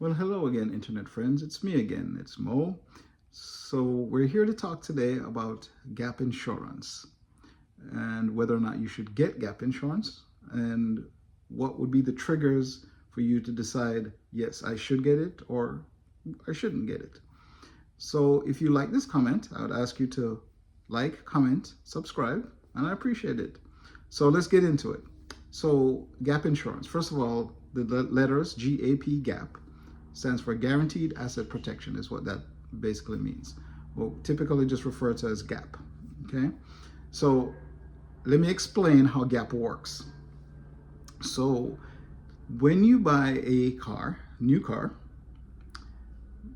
Well, hello again, internet friends. It's me again. It's Mo. So, we're here to talk today about gap insurance and whether or not you should get gap insurance and what would be the triggers for you to decide, yes, I should get it or I shouldn't get it. So, if you like this comment, I would ask you to like, comment, subscribe, and I appreciate it. So, let's get into it. So, gap insurance. First of all, the letters GAP, GAP, stands for Guaranteed Asset Protection, is what that basically means. Well, typically just referred to as GAP. Okay, so let me explain how GAP works. So when you buy a car, new car,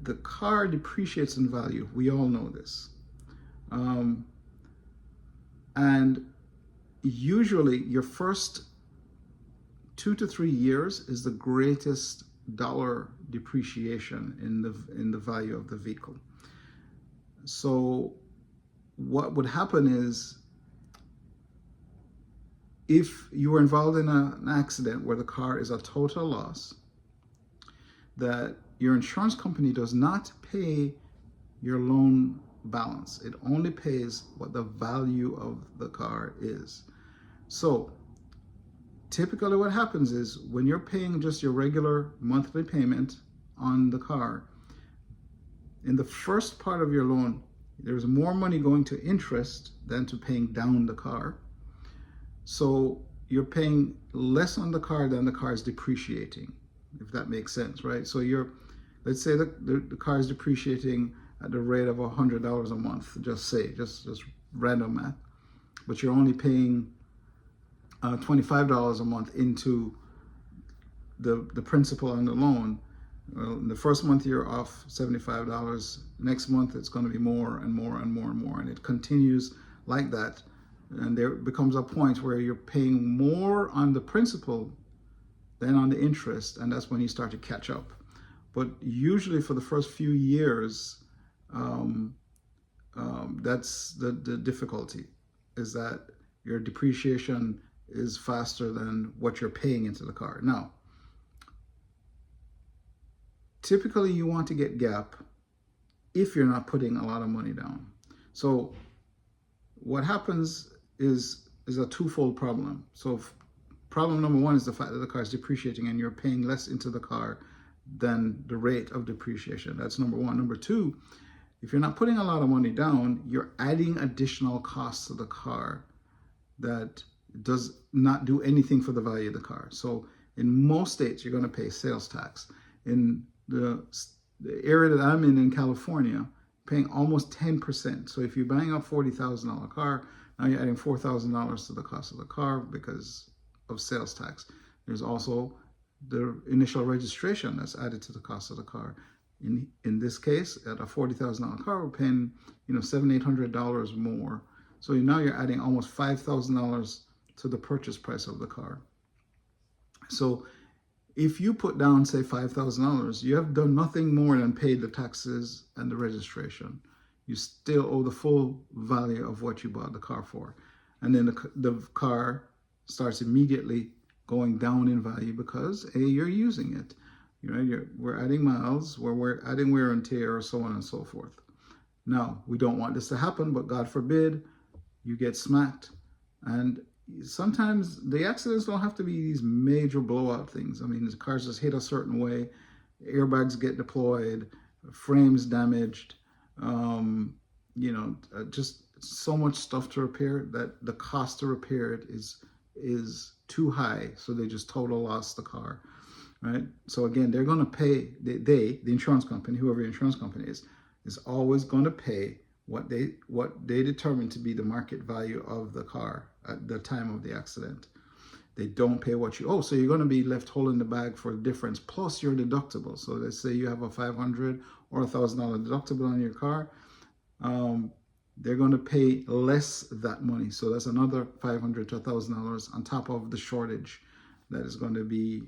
the car depreciates in value. We all know this. And usually your first 2 to 3 years is the greatest dollar depreciation in the value of the vehicle. So what would happen is, if you were involved in an accident where the car is a total loss, that your insurance company does not pay your loan balance. It only pays what the value of the car is. So typically what happens is, when you're paying just your regular monthly payment on the car, in the first part of your loan, there's more money going to interest than to paying down the car. So you're paying less on the car than the car is depreciating, if that makes sense, right? So let's say the car is depreciating at the rate of $100 a month, just random math, but you're only paying $25 a month into the principal on the loan. Well, in the first month you're off $75. Next month it's going to be more and more and more and more, and it continues like that. And there becomes a point where you're paying more on the principal than on the interest, and that's when you start to catch up. But usually for the first few years, that's the difficulty, is that your depreciation is faster than what you're paying into the car. Now, typically you want to get GAP if you're not putting a lot of money down. So what happens is a twofold problem. So problem number one is the fact that the car is depreciating and you're paying less into the car than the rate of depreciation. That's number one. Number two, if you're not putting a lot of money down, you're adding additional costs to the car that does not do anything for the value of the car. So in most states, you're going to pay sales tax. In the area that I'm in California, paying almost 10%. So if you're buying a $40,000 car, now you're adding $4,000 to the cost of the car because of sales tax. There's also the initial registration that's added to the cost of the car. In this case, at a $40,000 car, we're paying $700-800 more. So now you're adding almost $5,000 to the purchase price of the car. So if you put down, say, $5,000, you have done nothing more than paid the taxes and the registration. You still owe the full value of what you bought the car for. And then the car starts immediately going down in value because you're using it. We're adding miles, we're adding wear and tear, so on and so forth. Now, we don't want this to happen, but God forbid you get smacked. And sometimes the accidents don't have to be these major blowout things. I mean, the cars just hit a certain way, airbags get deployed, frames damaged, just so much stuff to repair that the cost to repair it is too high. So they just total loss the car, right? So again, they're going to pay, the insurance company, whoever your insurance company is always going to pay what they determine to be the market value of the car at the time of the accident. They don't pay what you owe. So you're going to be left holding the bag for the difference plus your deductible. So let's say you have a $500 or $1,000 deductible on your car. They're going to pay less that money. So that's another $500 to $1,000 on top of the shortage that is going to be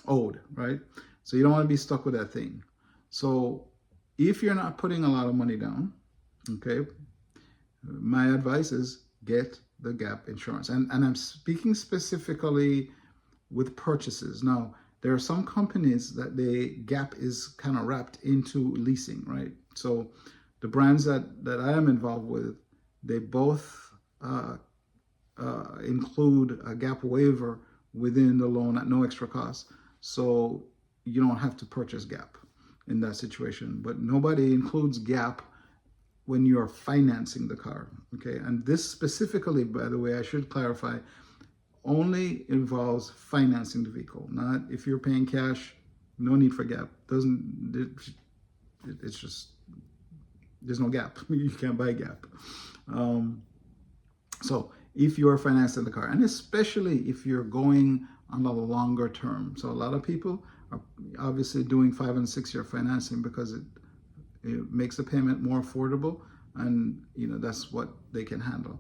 owed, right? So you don't want to be stuck with that thing. So if you're not putting a lot of money down, okay, my advice is get the gap insurance. And I'm speaking specifically with purchases. Now, there are some companies that Gap is kind of wrapped into leasing, right? So the brands that I am involved with, they both include a Gap waiver within the loan at no extra cost. So you don't have to purchase Gap in that situation. But nobody includes Gap when you're financing the car, okay? And this specifically, by the way, I should clarify, only involves financing the vehicle. Not if you're paying cash, no need for Gap. It's just, there's no Gap. You can't buy Gap. So if you're financing the car, and especially if you're going on a longer term. So a lot of people are obviously doing 5 and 6 year financing because it makes the payment more affordable, and that's what they can handle.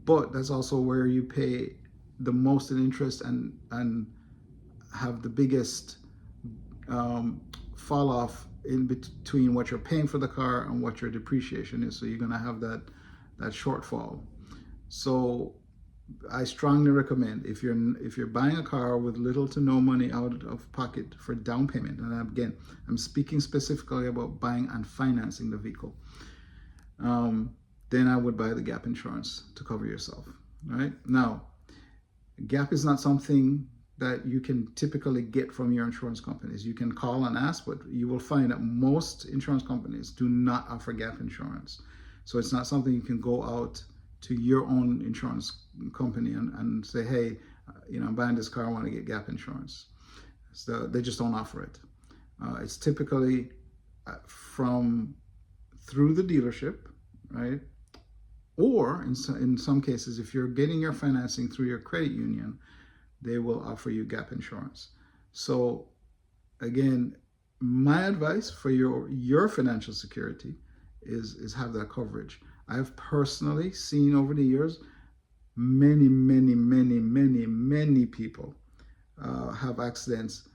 But that's also where you pay the most in interest and have the biggest fall off in between what you're paying for the car and what your depreciation is. So you're going to have that shortfall. So I strongly recommend, if you're buying a car with little to no money out of pocket for down payment, and again, I'm speaking specifically about buying and financing the vehicle, then I would buy the Gap insurance to cover yourself. Right now, Gap is not something that you can typically get from your insurance companies. You can call and ask, but you will find that most insurance companies do not offer Gap insurance. So it's not something you can go out to your own insurance company and say, hey, I'm buying this car, I want to get Gap insurance. So they just don't offer it. It's typically through the dealership, right? Or in some cases, if you're getting your financing through your credit union, they will offer you Gap insurance. So again, my advice for your financial security is have that coverage. I've personally seen over the years many people have accidents,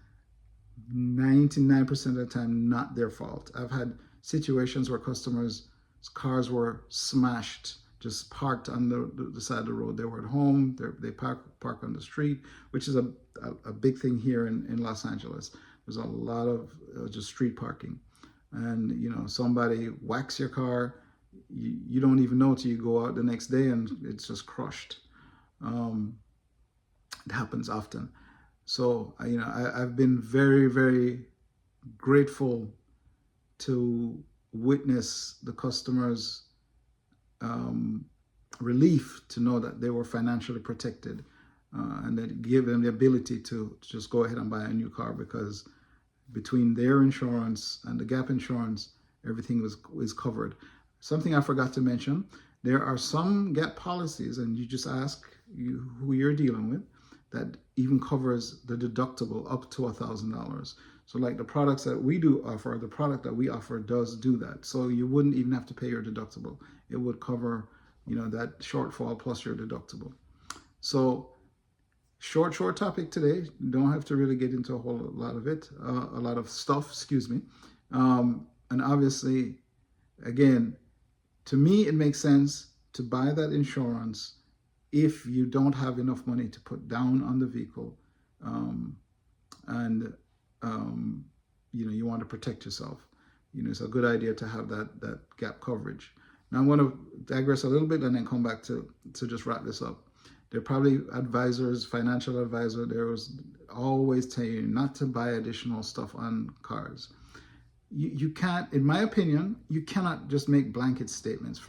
99% of the time not their fault. I've had situations where customers' cars were smashed, just parked on the side of the road. They were at home, they park on the street, which is a big thing here in Los Angeles. There's a lot of just street parking. And somebody whacks your car, you don't even know till you go out the next day and it's just crushed. It happens often. So I've been very, very grateful to witness the customers' relief to know that they were financially protected, and that gave them the ability to just go ahead and buy a new car, because between their insurance and the Gap insurance, everything is covered. Something I forgot to mention, there are some Gap policies, and you just ask who you're dealing with, that even covers the deductible up to $1,000. So like the products that we do offer, the product that we offer does do that. So you wouldn't even have to pay your deductible. It would cover, that shortfall plus your deductible. So short topic today. Don't have to really get into a whole lot of it, a lot of stuff, excuse me. And obviously, again, to me, it makes sense to buy that insurance if you don't have enough money to put down on the vehicle, and you want to protect yourself. It's a good idea to have that Gap coverage. Now I'm going to digress a little bit and then come back to just wrap this up. There are probably advisors, financial advisor, there was always tell you not to buy additional stuff on cars. You can't, in my opinion, you cannot just make blanket statements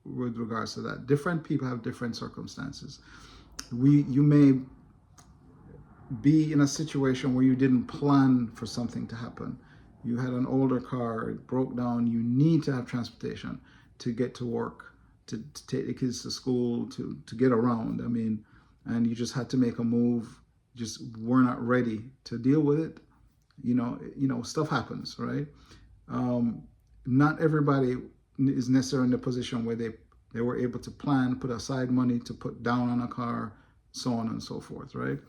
with regards to that. Different people have different circumstances. You may be in a situation where you didn't plan for something to happen. You had an older car, it broke down, you need to have transportation to get to work, to take the kids to school, to get around. And you just had to make a move, just were not ready to deal with it. Stuff happens, right? Not everybody is necessarily in the position where they were able to plan, put aside money to put down on a car, so on and so forth, right?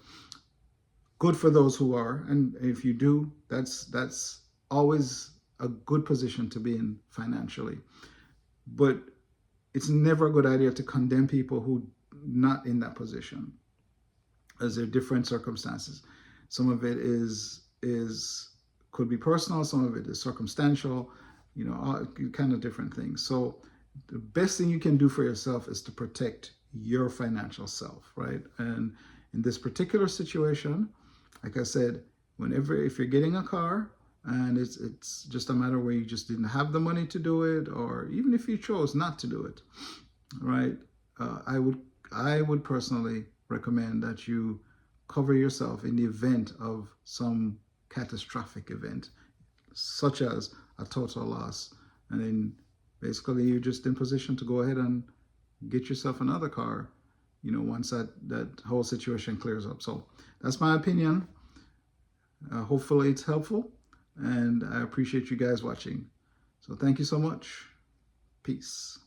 Good for those who are, and if you do, that's always a good position to be in financially. But it's never a good idea to condemn people who not in that position, as there are different circumstances. Some of it is could be personal, some of it is circumstantial, you know, all kind of different things. So the best thing you can do for yourself is to protect your financial self, right? And in this particular situation, like I said, if you're getting a car and it's just a matter where you just didn't have the money to do it, or even if you chose not to do it, right? I would personally recommend that you cover yourself in the event of some catastrophic event, such as a total loss, and then basically you're just in position to go ahead and get yourself another car, you know, once that whole situation clears up. So that's my opinion. Hopefully it's helpful, and I appreciate you guys watching. So thank you so much. Peace.